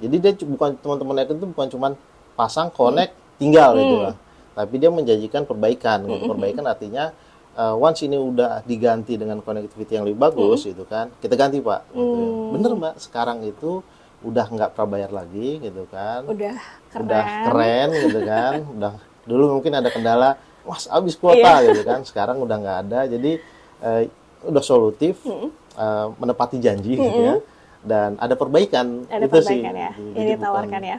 Jadi dia bukan teman-teman Icon itu bukan cuma pasang, connect, tinggal gitu lah. Tapi dia menjanjikan perbaikan. Gitu. Perbaikan artinya once ini udah diganti dengan connectivity yang lebih bagus gitu kan, kita ganti Pak. Gitu. Bener Mbak, sekarang itu udah nggak prabayar lagi gitu kan. Udah Udah keren. keren gitu kan. Udah dulu mungkin ada kendala, Mas habis kuota gitu kan. Sekarang udah nggak ada. Jadi udah solutif, menepati janji gitu ya. Dan ada perbaikan. Ada itu perbaikan sih. ya, Jadi yang ditawarkan ya.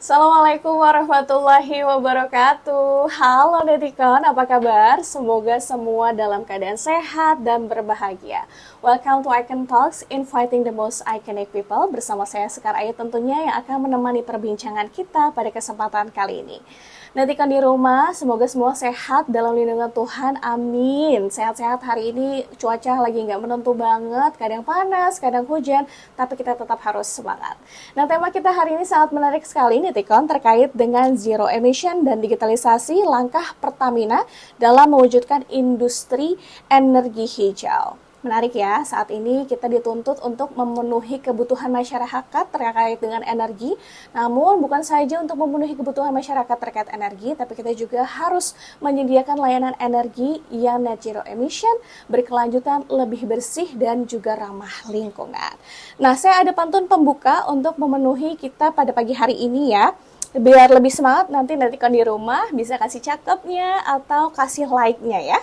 Assalamualaikum warahmatullahi wabarakatuh. Halo Netikon, apa kabar? Semoga semua dalam keadaan sehat dan berbahagia. Welcome to Icon Talks, inviting the most iconic people. Bersama saya Sekar Ayu tentunya yang akan menemani perbincangan kita pada kesempatan kali ini. Netikon di rumah, semoga semua sehat dalam lindungan Tuhan, amin. Sehat-sehat hari ini, cuaca lagi nggak menentu banget, kadang panas, kadang hujan, tapi kita tetap harus semangat. Nah, tema kita hari ini sangat menarik sekali, Netikon, terkait dengan zero emission dan digitalisasi langkah Pertamina dalam mewujudkan industri energi hijau. Menarik ya, saat ini kita dituntut untuk memenuhi kebutuhan masyarakat terkait dengan energi. Namun bukan saja untuk memenuhi kebutuhan masyarakat terkait energi, tapi kita juga harus menyediakan layanan energi yang net zero emission, berkelanjutan, lebih bersih, dan juga ramah lingkungan. Nah, saya ada pantun pembuka untuk memenuhi kita pada pagi hari ini ya. Biar lebih semangat, nanti kan di rumah bisa kasih cakepnya atau kasih like-nya ya.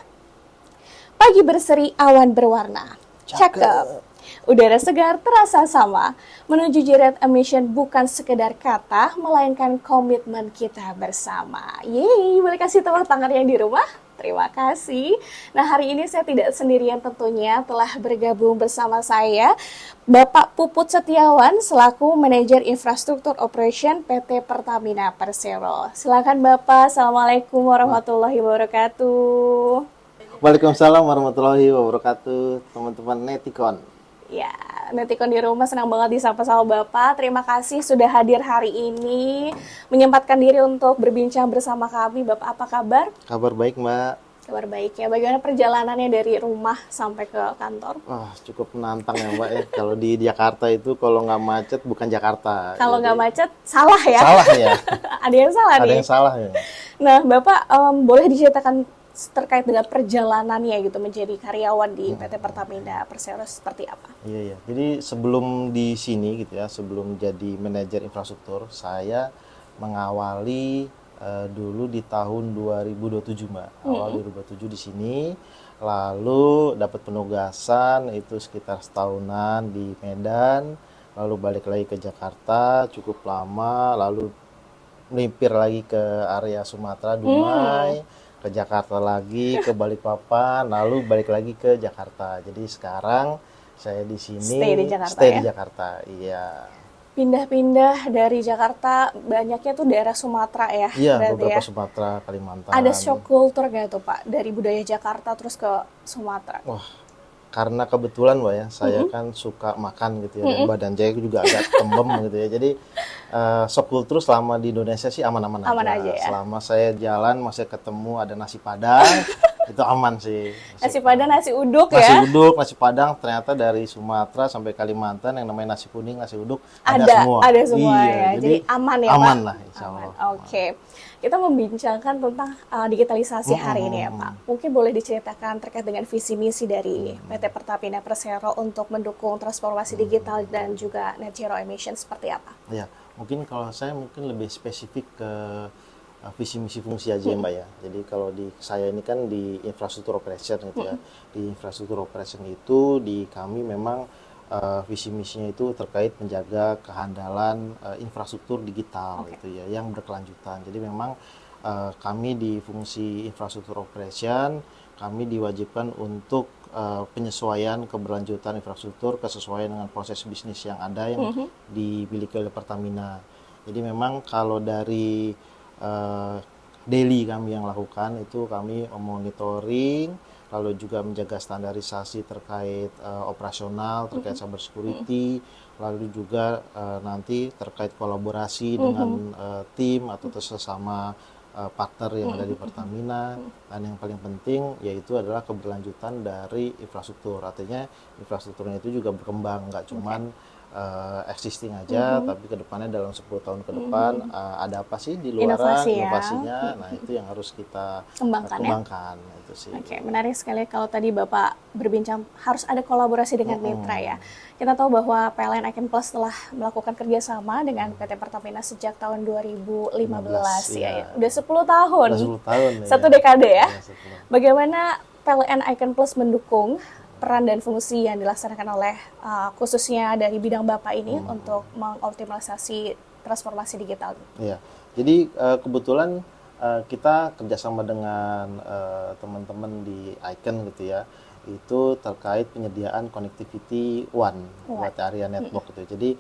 Pagi berseri, awan berwarna. Cakep. Udara segar terasa sama. Menuju zero emission bukan sekedar kata, melainkan komitmen kita bersama. Yeay, boleh kasih tepuk tangan yang di rumah? Terima kasih. Nah, hari ini saya tidak sendirian tentunya, telah bergabung bersama saya Bapak Puput Setiawan selaku Manajer Infrastruktur Operation PT Pertamina Persero. Silakan Bapak. Assalamualaikum warahmatullahi wabarakatuh. Waalaikumsalam warahmatullahi wabarakatuh, teman-teman Netikon. Ya, Netikon di rumah senang banget disapa sama Bapak. Terima kasih sudah hadir hari ini, menyempatkan diri untuk berbincang bersama kami. Bapak, apa kabar? Kabar baik Mbak. Kabar baik ya. Bagaimana perjalanannya dari rumah sampai ke kantor? Wah, cukup menantang ya Mbak ya. Kalau di Jakarta itu kalau nggak macet bukan Jakarta. Kalau nggak macet, salah ya? Salah ya. Ada yang salah nih? Ada yang salah ya. Nah, Bapak boleh diceritakan terkait dengan perjalanannya gitu menjadi karyawan di PT Pertamina Persero seperti apa? Iya iya. Jadi sebelum di sini gitu ya, sebelum jadi manajer infrastruktur, saya mengawali dulu di tahun 2027 Mbak. Awal 2027 di sini, lalu dapat penugasan itu sekitar setahunan di Medan, lalu balik lagi ke Jakarta cukup lama, lalu melimpir lagi ke area Sumatera, Dumai. Ke Jakarta lagi, ke Balikpapan, lalu balik lagi ke Jakarta. Jadi sekarang saya di sini Stay di Jakarta stay ya? di Jakarta. Iya. Pindah-pindah dari Jakarta, banyaknya tuh daerah Sumatera ya? Iya, berarti beberapa ya? Sumatera, Kalimantan. Ada shock culture gak tuh Pak, dari budaya Jakarta terus ke Sumatera? Wah, karena kebetulan Mbak ya, saya kan suka makan gitu ya, dan badan saya juga agak tembem gitu ya. Jadi shock culture selama di Indonesia sih aman-aman Aman aja. aja ya? Selama saya jalan masih ketemu ada nasi Padang, itu aman sih. Nasi Padang, nasi uduk Nasi ya? uduk, nasi Padang ternyata dari Sumatera sampai Kalimantan yang namanya nasi kuning, nasi uduk ada semua. Ada semua Iya, ya. Jadi aman ya Pak? Aman lah insya Allah. Oke. Kita membincangkan tentang digitalisasi hari ini ya Pak. Mungkin boleh diceritakan terkait dengan visi misi dari PT Pertamina Persero untuk mendukung transformasi digital dan juga net zero emission seperti apa? Ya, mungkin kalau saya mungkin lebih spesifik ke visi misi fungsi aja ya Mbak ya. Jadi kalau di saya ini kan di infrastruktur operation gitu ya. Di infrastruktur operation itu di kami memang visi misinya itu terkait menjaga kehandalan infrastruktur digital gitu ya yang berkelanjutan. Jadi memang kami di fungsi infrastruktur operation kami diwajibkan untuk penyesuaian keberlanjutan infrastruktur kesesuaian dengan proses bisnis yang ada yang dimiliki oleh Pertamina. Jadi memang kalau dari daily kami yang lakukan itu kami monitoring, lalu juga menjaga standarisasi terkait operasional, terkait cyber security, lalu juga nanti terkait kolaborasi dengan tim atau sesama partner yang ada di Pertamina, dan yang paling penting yaitu adalah keberlanjutan dari infrastruktur. Artinya infrastrukturnya itu juga berkembang, nggak cuman existing aja, tapi kedepannya dalam 10 tahun ke depan ada apa sih di luar Inovasi ya. inovasinya. Nah, itu yang harus kita Kembangkan ya. kembangkan itu sih. Oke, menarik sekali kalau tadi Bapak berbincang harus ada kolaborasi dengan mitra ya. Kita tahu bahwa PLN Icon Plus telah melakukan kerjasama dengan PT Pertamina sejak tahun 2015 ya. Iya. Udah 10 tahun. Udah 10 tahun Satu ya. dekade ya. Iya, 10. Bagaimana PLN Icon Plus mendukung peran dan fungsi yang dilaksanakan oleh khususnya dari bidang Bapak ini untuk mengoptimalisasi transformasi digital? Iya. Jadi kebetulan kita kerjasama dengan teman-teman di Icon gitu ya, itu terkait penyediaan connectivity WAN buat area network gitu. Jadi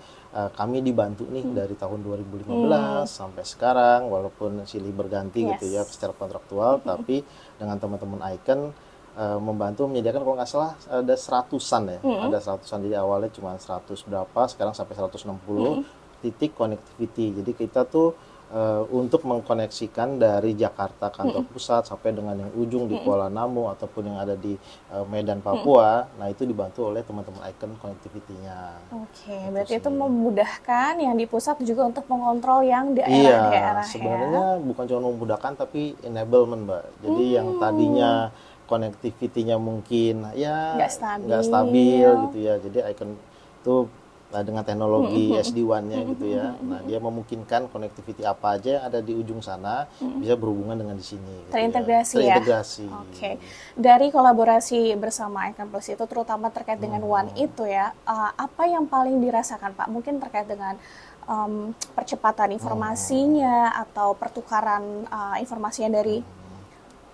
kami dibantu nih dari tahun 2015 sampai sekarang, walaupun silih berganti gitu ya secara kontraktual, tapi dengan teman-teman Icon membantu menyediakan, kalau nggak salah ada 100-an ya, ada 100-an. Jadi awalnya cuma 100 berapa, sekarang sampai 160 titik connectivity. Jadi kita tuh untuk mengkoneksikan dari Jakarta kantor pusat sampai dengan yang ujung di Kuala Namu ataupun yang ada di Medan Papua, nah itu dibantu oleh teman-teman Icon connectivity-nya. Oke, berarti itu memudahkan yang di pusat juga untuk mengontrol yang daerah-daerah Iya, sebenarnya bukan cuma memudahkan tapi enablement, Mbak. Jadi yang tadinya connectivity-nya mungkin ya nggak stabil gitu ya. Jadi Icon itu dengan teknologi SD-WAN-nya gitu ya. Nah, dia memungkinkan connectivity apa aja yang ada di ujung sana bisa berhubungan dengan di sini. Gitu Terintegrasi ya. ya. Terintegrasi. Oke. Dari kolaborasi bersama Icon Plus itu terutama terkait dengan WAN itu ya, apa yang paling dirasakan Pak? Mungkin terkait dengan percepatan informasinya atau pertukaran informasinya dari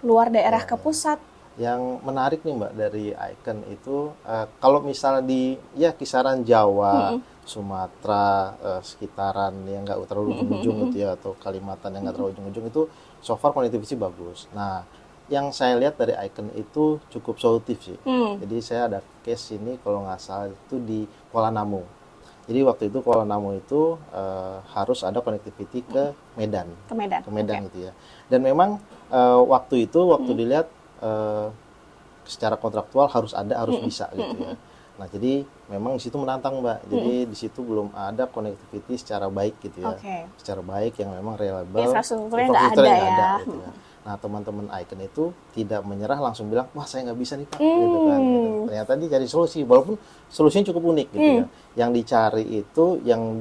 luar daerah ke pusat. Yang menarik nih Mbak dari Icon itu kalau misalnya di kisaran Jawa, Sumatera, sekitaran yang nggak terlalu ujung-ujung gitu ya, atau Kalimantan yang nggak terlalu ujung-ujung, itu so far connectivity bagus. Nah, yang saya lihat dari Icon itu cukup solutif sih. Jadi saya ada case ini kalau nggak salah itu di Kuala Namu. Jadi waktu itu Kuala Namu itu harus ada connectivity ke Medan. Ke Medan gitu ya. Dan memang waktu dilihat secara kontraktual harus bisa gitu ya. Nah, jadi memang di situ menantang, Mbak. Jadi di situ belum ada connectivity secara baik gitu ya. Secara baik yang memang reliable. Infrastrukturnya nggak ada gitu ya. Nah, teman-teman Icon itu tidak menyerah, langsung bilang, wah saya nggak bisa nih Pak, gitu kan. Gitu. Ternyata dia cari solusi, walaupun solusinya cukup unik gitu ya. Yang dicari itu, yang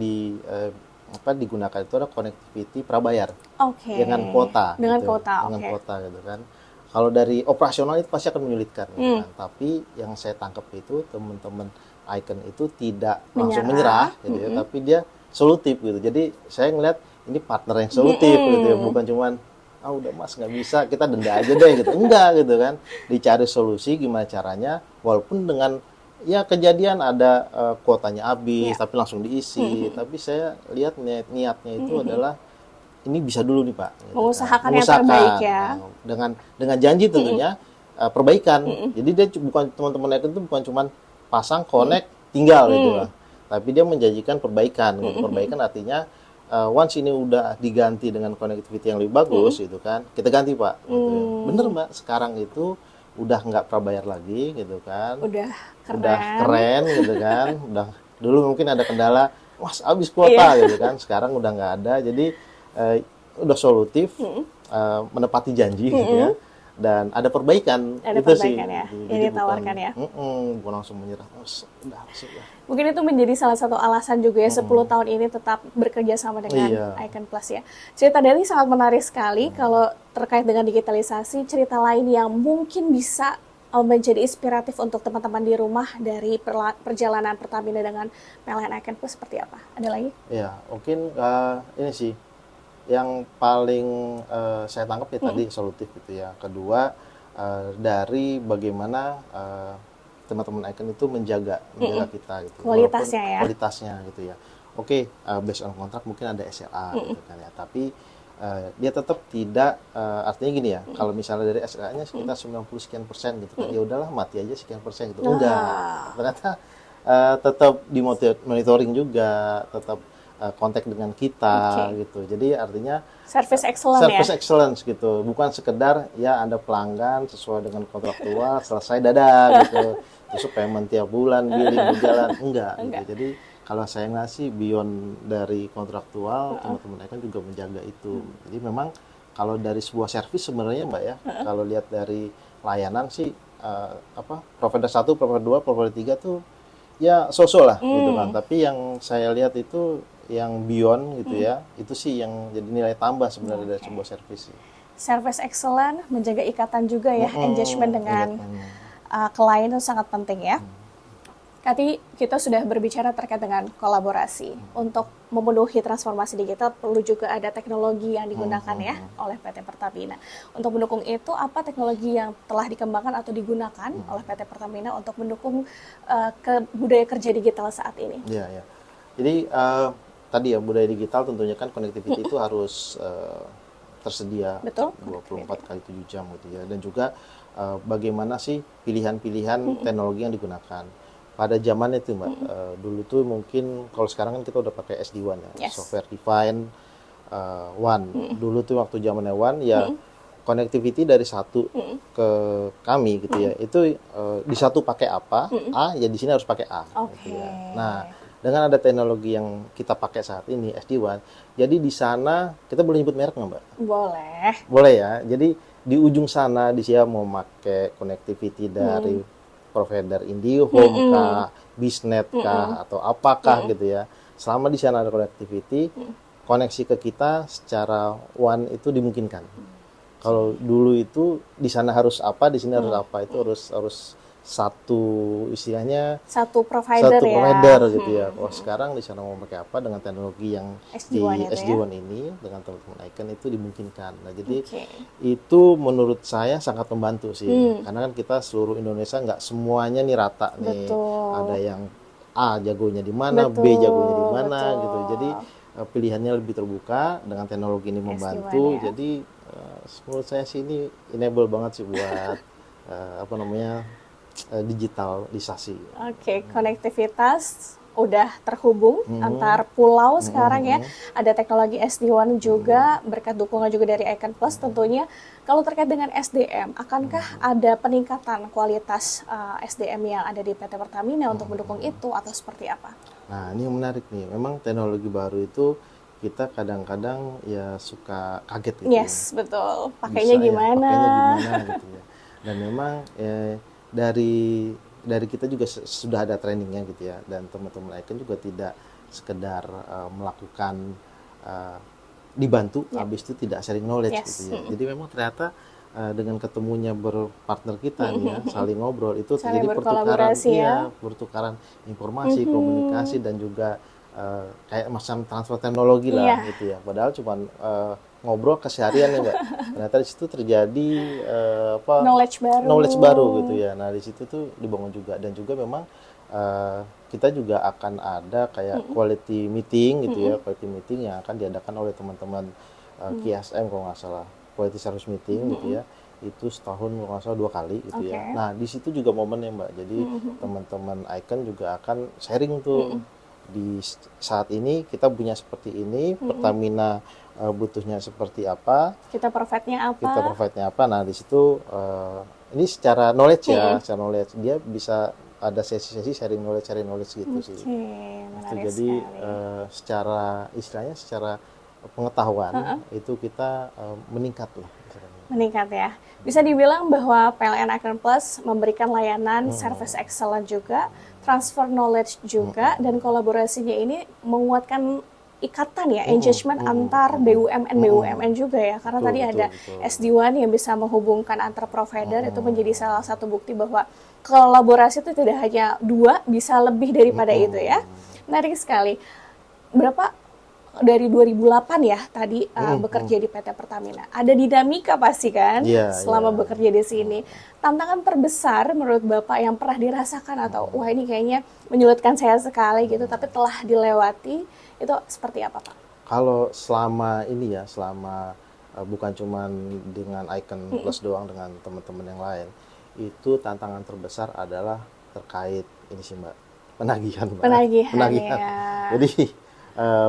digunakan itu ada connectivity prabayar dengan kuota. Dengan gitu. kuota, dengan kuota gitu kan. Kalau dari operasional itu pasti akan menyulitkan. Kan? Tapi yang saya tangkap itu teman-teman Icon itu tidak langsung menyerah gitu ya, tapi dia solutif gitu. Jadi saya ngeliat ini partner yang solutif gitu ya, bukan cuman udah Mas nggak bisa, kita denda aja deh gitu. Enggak gitu kan. Dicari solusi gimana caranya, walaupun dengan kejadian ada kuotanya habis tapi langsung diisi. Tapi saya lihat niatnya itu adalah ini bisa dulu nih Pak. Gitu, mengusahakan yang terbaik ya. Nah, dengan janji tentunya perbaikan. Jadi dia bukan, teman-teman Icon itu bukan cuma pasang connect tinggal gitu lah. Tapi dia menjanjikan perbaikan. Gitu. Perbaikan artinya once ini udah diganti dengan connectivity yang lebih bagus gitu kan, kita ganti Pak. Gitu. Bener Mbak, sekarang itu udah nggak prabayar lagi gitu kan. Udah keren gitu kan. Dulu mungkin ada kendala, Mas habis kuota gitu kan. Sekarang udah nggak ada. Jadi udah solutif, menepati janji gitu ya, dan ada perbaikan. Ada itu perbaikan sih. ya, yang ditawarkan ya. Bukan langsung menyerah. Udah. Mungkin itu menjadi salah satu alasan juga ya 10 tahun ini tetap bekerja sama dengan Icon Plus ya. Cerita Deli sangat menarik sekali kalau terkait dengan digitalisasi. Cerita lain yang mungkin bisa menjadi inspiratif untuk teman-teman di rumah dari perjalanan Pertamina dengan PLN Icon Plus seperti apa? Ada lagi? Ya, mungkin ini sih yang paling saya tangkap ya tadi solutif gitu ya. Kedua dari bagaimana teman-teman Icon itu menjaga kita gitu. Kualitasnya ya. Kualitasnya gitu ya. Oke, based on kontrak mungkin ada SLA gitu kan ya. Tapi dia tetap tidak, artinya gini ya, kalau misalnya dari SLA-nya sekitar 90 sekian persen gitu kan, ya udahlah mati aja sekian persen gitu. Enggak, ternyata tetap dimonitoring juga, tetap kontak dengan kita gitu. Jadi artinya Service excellent ya. service excellence gitu, bukan sekedar ya Anda pelanggan sesuai dengan kontraktual selesai dadah gitu. Terus payment tiap bulan, billing berjalan, enggak gitu. Jadi kalau saya ngasih beyond dari kontraktual, teman-teman kan juga menjaga itu. Jadi memang kalau dari sebuah servis sebenarnya Mbak ya, kalau lihat dari layanan sih provider 1, provider 2, provider 3 tuh ya so-so lah gitu kan. Tapi yang saya lihat itu yang beyond gitu ya, itu sih yang jadi nilai tambah sebenarnya dari sebuah servis. Service excellent, menjaga ikatan juga ya, engagement dengan klien itu sangat penting ya. Tadi kita sudah berbicara terkait dengan kolaborasi. Untuk memenuhi transformasi digital perlu juga ada teknologi yang digunakan ya oleh PT Pertamina. Untuk mendukung itu, apa teknologi yang telah dikembangkan atau digunakan oleh PT Pertamina untuk mendukung budaya kerja digital saat ini? Iya, ya. Jadi tadi ya, budaya digital tentunya kan connectivity itu harus tersedia. Betul. 24 kali 7 jam gitu ya. Dan juga bagaimana sih pilihan-pilihan teknologi yang digunakan. Pada zaman itu Mbak, dulu tuh mungkin kalau sekarang kan kita udah pakai SD-WAN ya, software defined WAN. Dulu tuh waktu zamannya WAN ya connectivity dari satu ke kami gitu ya. Itu di satu pakai apa, A ya di sini harus pakai A gitu ya. Nah, dengan ada teknologi yang kita pakai saat ini, SD-WAN, jadi di sana, kita boleh nyebut merek nggak Mbak? Boleh. Boleh ya, jadi di ujung sana, di sini mau pakai connectivity dari provider IndiHome kah, Biznet kah, atau apakah gitu ya. Selama di sana ada connectivity, koneksi ke kita secara WAN itu dimungkinkan. Kalau dulu itu di sana harus apa, di sini harus apa, itu harus satu istilahnya satu provider gitu ya. Kalau sekarang di sana mau pakai apa dengan teknologi yang SD-WAN di SD-WAN ini dengan teman-teman Icon itu dimungkinkan. Nah, jadi itu menurut saya sangat membantu sih. Karena kan kita seluruh Indonesia nggak semuanya nih rata nih. Ada yang A jagonya di mana, B jagonya di mana gitu. Jadi pilihannya lebih terbuka, dengan teknologi ini membantu. SD-WAN, ya. Jadi menurut saya sih ini enable banget sih buat digitalisasi. Oke, konektivitas udah terhubung antar pulau sekarang ya. Ada teknologi SD-WAN juga, berkat dukungan juga dari Icon Plus tentunya. Kalau terkait dengan SDM, akankah ada peningkatan kualitas SDM yang ada di PT Pertamina untuk mendukung itu atau seperti apa? Nah, ini yang menarik nih. Memang teknologi baru itu kita kadang-kadang ya suka kaget gitu. Yes, betul. Pakainya gimana? Gitu ya. Dan memang dari kita juga sudah ada trainingnya gitu ya, dan teman-teman Icon juga tidak sekedar melakukan dibantu, habis itu tidak sharing knowledge gitu ya. Jadi memang ternyata dengan ketemunya berpartner kita nih ya, saling ngobrol itu terjadi pertukaran informasi, komunikasi, dan juga kayak macam transfer teknologi lah gitu ya. Padahal cuma ngobrol keseharian ya Mbak. Ternyata di situ terjadi knowledge baru gitu ya. Nah, di situ tuh dibangun juga, dan juga memang kita juga akan ada kayak quality meeting gitu ya, quality meeting yang akan diadakan oleh teman-teman KSM kalau nggak salah, quality service meeting gitu ya. Itu setahun kalau nggak salah 2 kali gitu ya. Nah, di situ juga momennya Mbak. Jadi teman-teman Icon juga akan sharing tuh. Di saat ini kita punya seperti ini, Pertamina butuhnya seperti apa, kita provide-nya apa. Nah, di situ ini secara knowledge ya, secara knowledge dia bisa ada sesi-sesi sharing knowledge gitu sih. Itu jadi secara istilahnya secara pengetahuan itu kita meningkat lah. Meningkat ya. Bisa dibilang bahwa PLN Icon Plus memberikan layanan service excellent juga, transfer knowledge juga, dan kolaborasinya ini menguatkan ikatan ya, engagement antar BUMN juga ya. Karena tadi ada SD-WAN yang bisa menghubungkan antar provider, itu menjadi salah satu bukti bahwa kolaborasi itu tidak hanya 2, bisa lebih daripada itu ya. Menarik sekali. Berapa dari 2008 ya tadi bekerja di PT Pertamina. Ada dinamika pasti kan selama bekerja di sini. Tantangan terbesar menurut Bapak yang pernah dirasakan atau wah ini kayaknya menyulitkan saya sekali gitu, tapi telah dilewati, itu seperti apa Pak? Kalau selama ini ya, selama bukan cuman dengan Icon Plus doang, dengan teman-teman yang lain, itu tantangan terbesar adalah terkait ini sih Mbak, penagihan Mbak. Penagihan ya. Jadi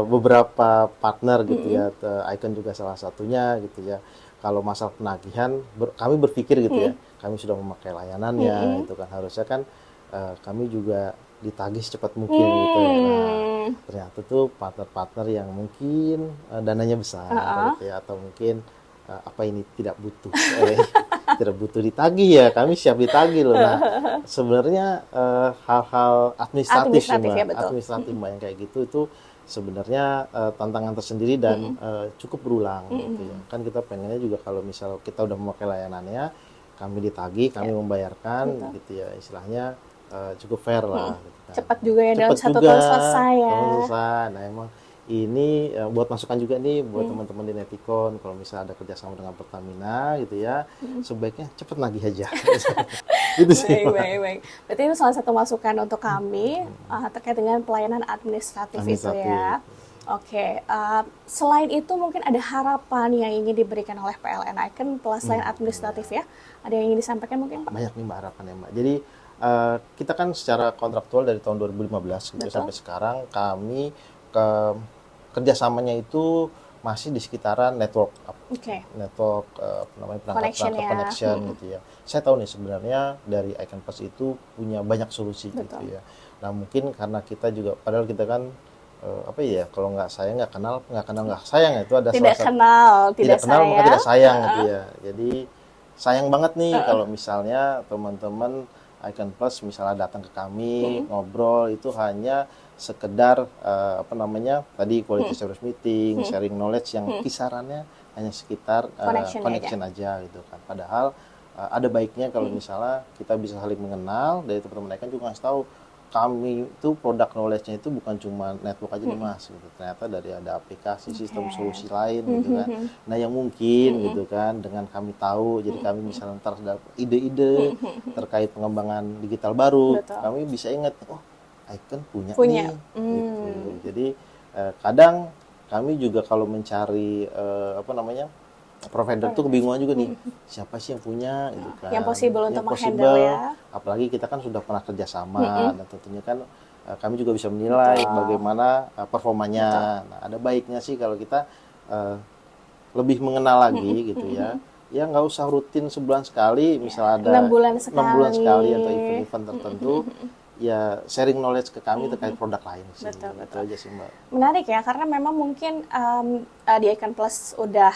beberapa partner gitu ya, Icon juga salah satunya gitu ya. Kalau masalah penagihan, kami berpikir gitu ya, kami sudah memakai layanannya, itu kan harusnya kan kami juga ditagih secepat mungkin gitu ya. Nah, ternyata tuh partner-partner yang mungkin dananya besar gitu ya, atau mungkin apa ini tidak butuh tidak butuh ditagih ya, kami siap ditagih loh. Nah, sebenarnya hal-hal administratif sih Mbak, ya, betul. administratif Mbak yang kayak gitu itu sebenarnya tantangan tersendiri dan cukup berulang gitu ya. Kan kita pengennya juga kalau misal kita udah memakai layanannya, kami ditagih, kami membayarkan gitu ya, istilahnya cukup fair lah. Gitu kan. Cepat juga ya, dalam Cepat satu juga, tahun selesai ya. tahun selesai. Nah emang ini buat masukan juga nih buat teman-teman di Neticon, kalau misalnya ada kerjasama dengan Pertamina gitu ya, sebaiknya cepet nagih aja. Gitu sih. Baik. Berarti itu salah satu masukan untuk kami terkait dengan pelayanan administratif itu ya. Oke, selain itu mungkin ada harapan yang ingin diberikan oleh PLN Icon Plus selain administratif ya? Ada yang ingin disampaikan mungkin Pak? Banyak nih Mbak harapannya Mbak. Jadi kita kan secara kontraktual dari tahun 2015 gitu sampai sekarang kami kerjasamanya itu masih di sekitaran network, network apa namanya, perangkat connection gitu ya. Saya tahu nih sebenarnya dari Icon Plus itu punya banyak solusi gitu ya. Nah mungkin karena kita juga, padahal kita kan apa ya, kalau nggak sayang nggak kenal nggak sayang, itu ada tidak salah kenal tidak kenal maka tidak sayang gitu ya. Jadi sayang banget nih kalau misalnya teman-teman Icon Plus misalnya datang ke kami ngobrol itu hanya sekedar apa namanya tadi quality service meeting, sharing knowledge yang kisarannya hanya sekitar connection aja gitu kan. Padahal ada baiknya kalau misalnya kita bisa saling mengenal, dari teman-teman Icon juga ngasih tahu kami itu produk knowledge-nya itu bukan cuma network aja nih Mas gitu. Ternyata dari ada aplikasi, sistem solusi lain gitu kan. Nah yang mungkin gitu kan dengan kami tahu, jadi kami misalnya ntar ada ide-ide terkait pengembangan digital baru, kami bisa ingat, oh Icon punya nih gitu. Jadi kadang kami juga kalau mencari apa namanya provider tuh kebingungan juga nih, siapa sih yang punya gitu kan, yang possible untuk menghandle ya. Apalagi kita kan sudah pernah kerjasama dan tentunya kan kami juga bisa menilai bagaimana performanya. Nah ada baiknya sih kalau kita lebih mengenal lagi gitu ya. Ya nggak usah rutin sebulan sekali, misal ada 6 bulan sekali atau event-event tertentu. Ya sharing knowledge ke kami terkait produk lain sih. Betul. Itu aja sih Mbak. Menarik ya, karena memang mungkin di Icon Plus udah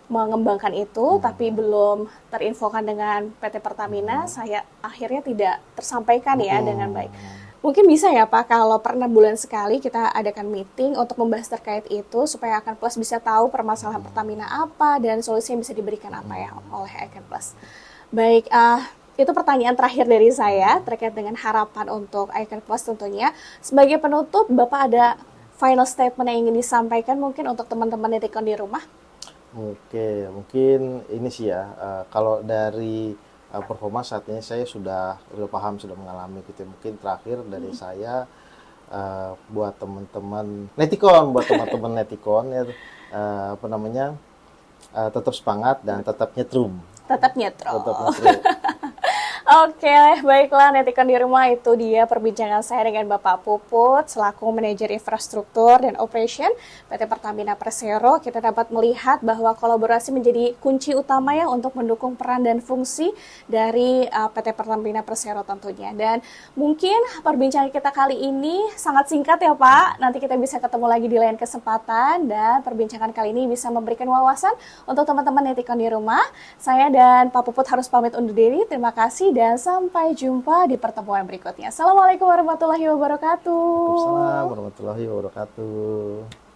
mengembangkan itu, tapi belum terinfokan dengan PT Pertamina, saya akhirnya tidak tersampaikan ya dengan baik. Mungkin bisa ya Pak, kalau per 6 bulan sekali kita adakan meeting untuk membahas terkait itu, supaya Icon Plus bisa tahu permasalahan Pertamina apa, dan solusi yang bisa diberikan apa ya oleh Icon Plus. Baik, itu pertanyaan terakhir dari saya terkait dengan harapan untuk Icon Plus tentunya. Sebagai penutup, Bapak ada final statement yang ingin disampaikan mungkin untuk teman-teman Neticon di rumah? Oke, mungkin ini sih ya, kalau dari performa saat ini saya sudah paham, sudah mengalami gitu. Mungkin terakhir dari saya buat teman-teman Neticon ya, apa namanya, tetap semangat dan tetap nyetrum. Tetap nyetrum. Oke, baiklah Neticon di rumah, itu dia perbincangan saya dengan Bapak Puput selaku manajer infrastruktur dan operation PT Pertamina Persero. Kita dapat melihat bahwa kolaborasi menjadi kunci utama ya untuk mendukung peran dan fungsi dari PT Pertamina Persero tentunya. Dan mungkin perbincangan kita kali ini sangat singkat ya Pak. Nanti kita bisa ketemu lagi di lain kesempatan, dan perbincangan kali ini bisa memberikan wawasan untuk teman-teman Neticon di rumah. Saya dan Pak Puput harus pamit undur diri. Terima kasih dan sampai jumpa di pertemuan berikutnya. Assalamualaikum warahmatullahi wabarakatuh. Waalaikumsalam warahmatullahi wabarakatuh.